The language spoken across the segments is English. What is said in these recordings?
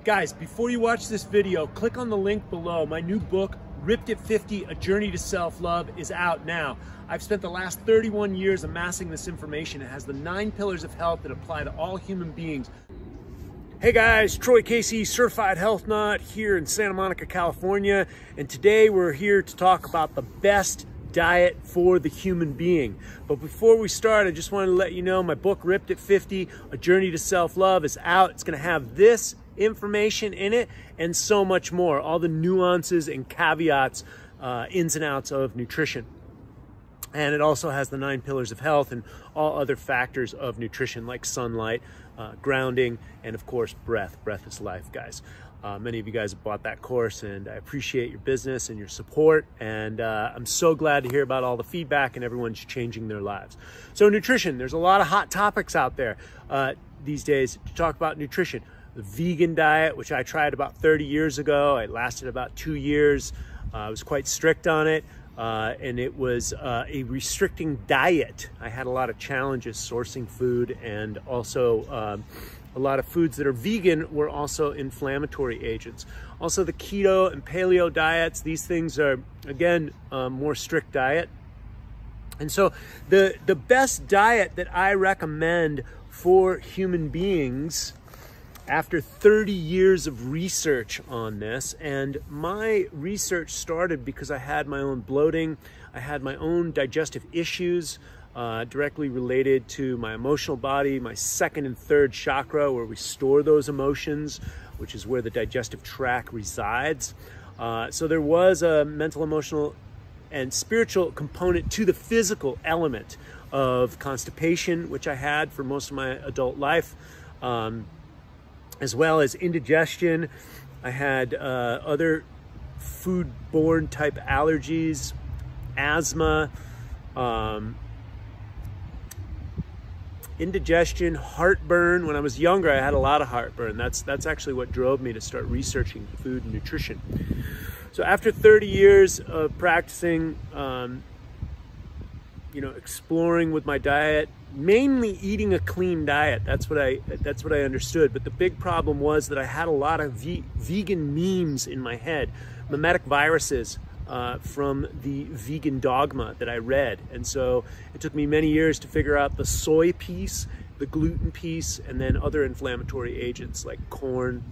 Guys, before you watch this video, click on the link below. My new book, Ripped at 50, A Journey to Self-Love, is out now. I've spent the last 31 years amassing this information. It has the 9 pillars of health that apply to all human beings. Hey guys, Troy Casey, Certified Health Nut here in Santa Monica, California. And today we're here to talk about the best diet for the human being. But before we start, I just wanted to let you know my book, Ripped at 50, A Journey to Self-Love, is out. It's gonna have this information in it and so much more, all the nuances and caveats, ins and outs of nutrition. And it also has the 9 pillars of health and all other factors of nutrition like sunlight, grounding, and of course breath. Breath is life, guys. Many of you guys have bought that course, and I appreciate your business and your support, and I'm so glad to hear about all the feedback and everyone's changing their lives. So nutrition, there's a lot of hot topics out there these days to talk about nutrition. The vegan diet, which I tried about 30 years ago. It lasted about 2 years. I was quite strict on it, and it was a restricting diet. I had a lot of challenges sourcing food, and also a lot of foods that are vegan were also inflammatory agents. Also the keto and paleo diets, these things are, again, more strict diet. And so the best diet that I recommend for human beings, after 30 years of research on this, and my research started because I had my own bloating, I had my own digestive issues directly related to my emotional body, my 2nd and 3rd chakra, where we store those emotions, which is where the digestive tract resides. So there was a mental, emotional, and spiritual component to the physical element of constipation, which I had for most of my adult life. As well as indigestion. I had other food-borne type allergies, asthma, indigestion, heartburn. When I was younger, I had a lot of heartburn. That's actually what drove me to start researching food and nutrition. So after 30 years of practicing, exploring with my diet, mainly eating a clean diet. That's what I understood. But the big problem was that I had a lot of vegan memes in my head, mimetic viruses from the vegan dogma that I read. And so it took me many years to figure out the soy piece, the gluten piece, and then other inflammatory agents like corn.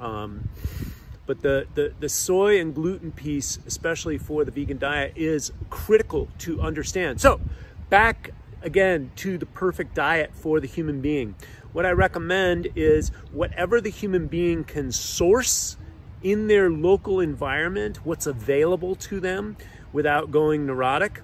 But the soy and gluten piece, especially for the vegan diet, is critical to understand. So back again to the perfect diet for the human being. What I recommend is whatever the human being can source in their local environment, what's available to them without going neurotic,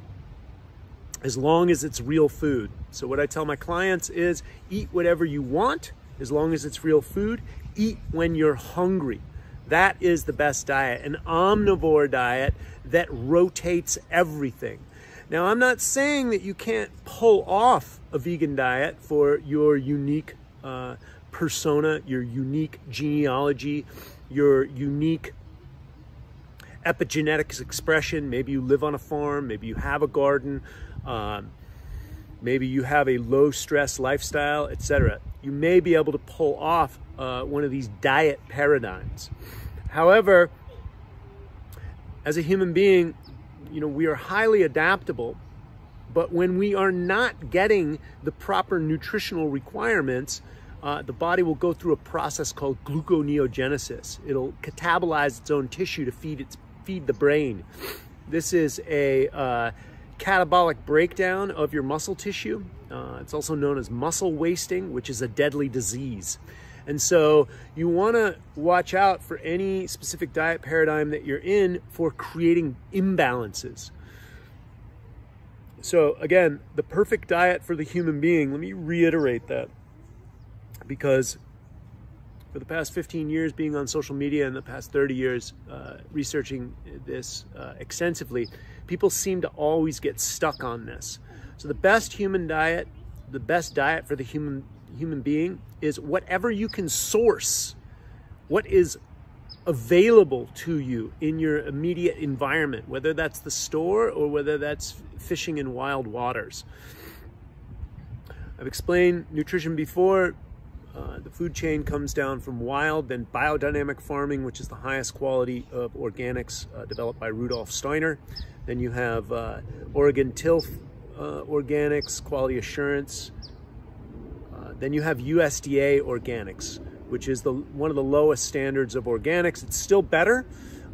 as long as it's real food. So what I tell my clients is eat whatever you want, as long as it's real food. Eat when you're hungry. That is the best diet, an omnivore diet that rotates everything. Now, I'm not saying that you can't pull off a vegan diet for your unique persona, your unique genealogy, your unique epigenetics expression. Maybe you live on a farm, maybe you have a garden, maybe you have a low-stress lifestyle, etc. You may be able to pull off one of these diet paradigms. However, as a human being, we are highly adaptable, but when we are not getting the proper nutritional requirements, the body will go through a process called gluconeogenesis. It'll catabolize its own tissue to feed the brain. This is a catabolic breakdown of your muscle tissue. It's also known as muscle wasting, which is a deadly disease. And so you want to watch out for any specific diet paradigm that you're in for creating imbalances. So again, the perfect diet for the human being, let me reiterate that, because for the past 15 years being on social media and the past 30 years researching this extensively, people seem to always get stuck on this. So the best human diet, the best diet for the human being is whatever you can source, what is available to you in your immediate environment, whether that's the store or whether that's fishing in wild waters. I've explained nutrition before. The food chain comes down from wild, then biodynamic farming, which is the highest quality of organics developed by Rudolf Steiner. Then you have Oregon Tilth organics, quality assurance. Then you have USDA organics, which is one of the lowest standards of organics. It's still better,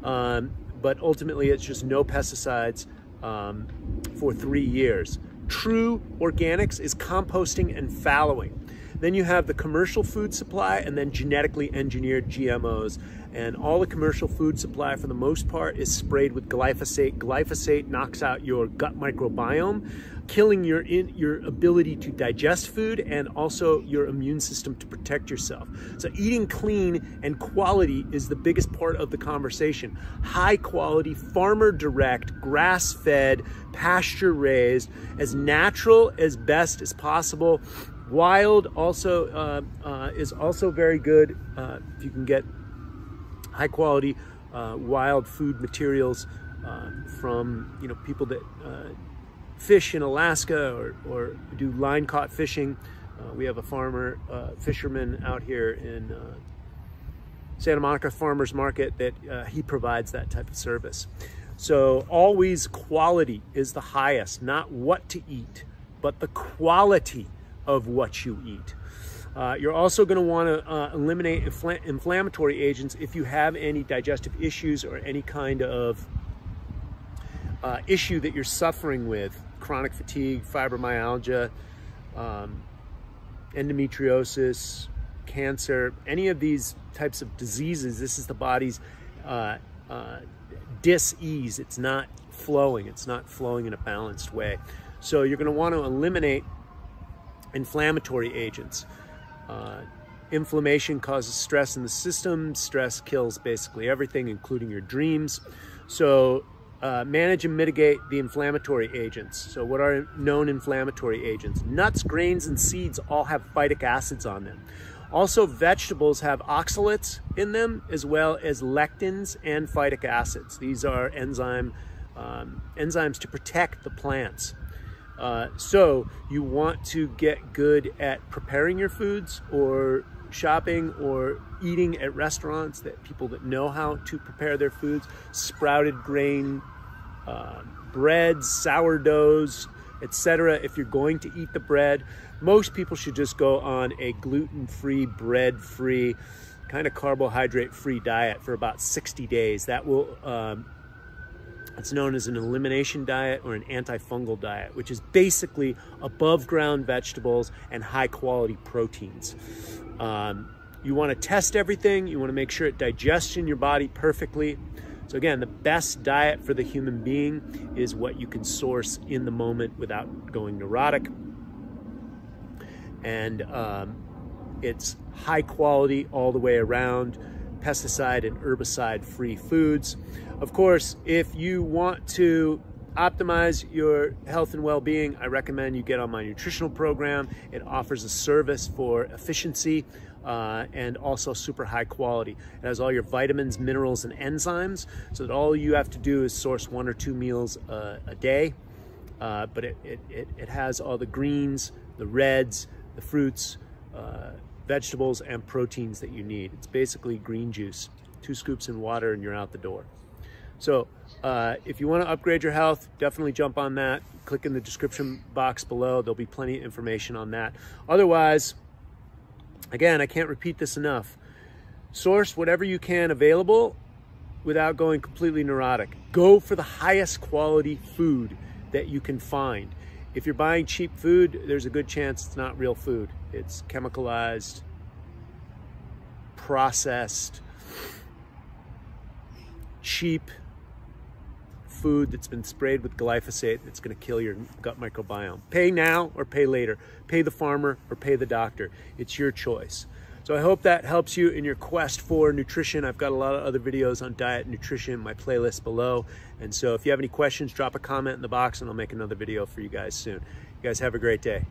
but ultimately it's just no pesticides for 3 years. True organics is composting and fallowing. Then you have the commercial food supply, and then genetically engineered GMOs. And all the commercial food supply, for the most part, is sprayed with glyphosate. Glyphosate knocks out your gut microbiome, killing your ability to digest food and also your immune system to protect yourself. So eating clean and quality is the biggest part of the conversation. High quality, farmer direct, grass fed, pasture raised, as natural as best as possible. Wild also is also very good if you can get high quality wild food materials from people that fish in Alaska or do line caught fishing. We have a fisherman out here in Santa Monica Farmers Market that he provides that type of service. So always quality is the highest, not what to eat, but the quality of what you eat. You're also going to want to eliminate inflammatory agents if you have any digestive issues or any kind of issue that you're suffering with: chronic fatigue, fibromyalgia, endometriosis, cancer, any of these types of diseases. This is the body's dis-ease. It's not flowing. It's not flowing in a balanced way. So you're going to want to eliminate inflammatory agents. Inflammation causes stress in the system. Stress kills basically everything, including your dreams. So manage and mitigate the inflammatory agents. So what are known inflammatory agents? Nuts, grains, and seeds all have phytic acids on them. Also, vegetables have oxalates in them, as well as lectins and phytic acids. These are enzymes to protect the plants. So you want to get good at preparing your foods, or shopping or eating at restaurants that know how to prepare their foods. Sprouted grain, breads, sourdoughs, etc. If you're going to eat the bread, most people should just go on a gluten-free, bread-free, kind of carbohydrate-free diet for about 60 days. That will it's known as an elimination diet or an antifungal diet, which is basically above ground vegetables and high quality proteins. You want to test everything. You want to make sure it digests in your body perfectly. So again, the best diet for the human being is what you can source in the moment without going neurotic. And it's high quality all the way around, pesticide and herbicide free foods. Of course, if you want to optimize your health and well-being, I recommend you get on my nutritional program. It offers a service for efficiency and also super high quality. It has all your vitamins, minerals, and enzymes, so that all you have to do is source 1 or 2 meals a day. But it has all the greens, the reds, the fruits, vegetables, and proteins that you need. It's basically green juice. 2 scoops in water and you're out the door. So if you want to upgrade your health, definitely jump on that. Click in the description box below. There'll be plenty of information on that. Otherwise, again, I can't repeat this enough. Source whatever you can available without going completely neurotic. Go for the highest quality food that you can find. If you're buying cheap food, there's a good chance it's not real food. It's chemicalized, processed, cheap food that's been sprayed with glyphosate that's going to kill your gut microbiome. Pay now or pay later. Pay the farmer or pay the doctor. It's your choice. So I hope that helps you in your quest for nutrition. I've got a lot of other videos on diet and nutrition in my playlist below. And so if you have any questions, drop a comment in the box and I'll make another video for you guys soon. You guys have a great day.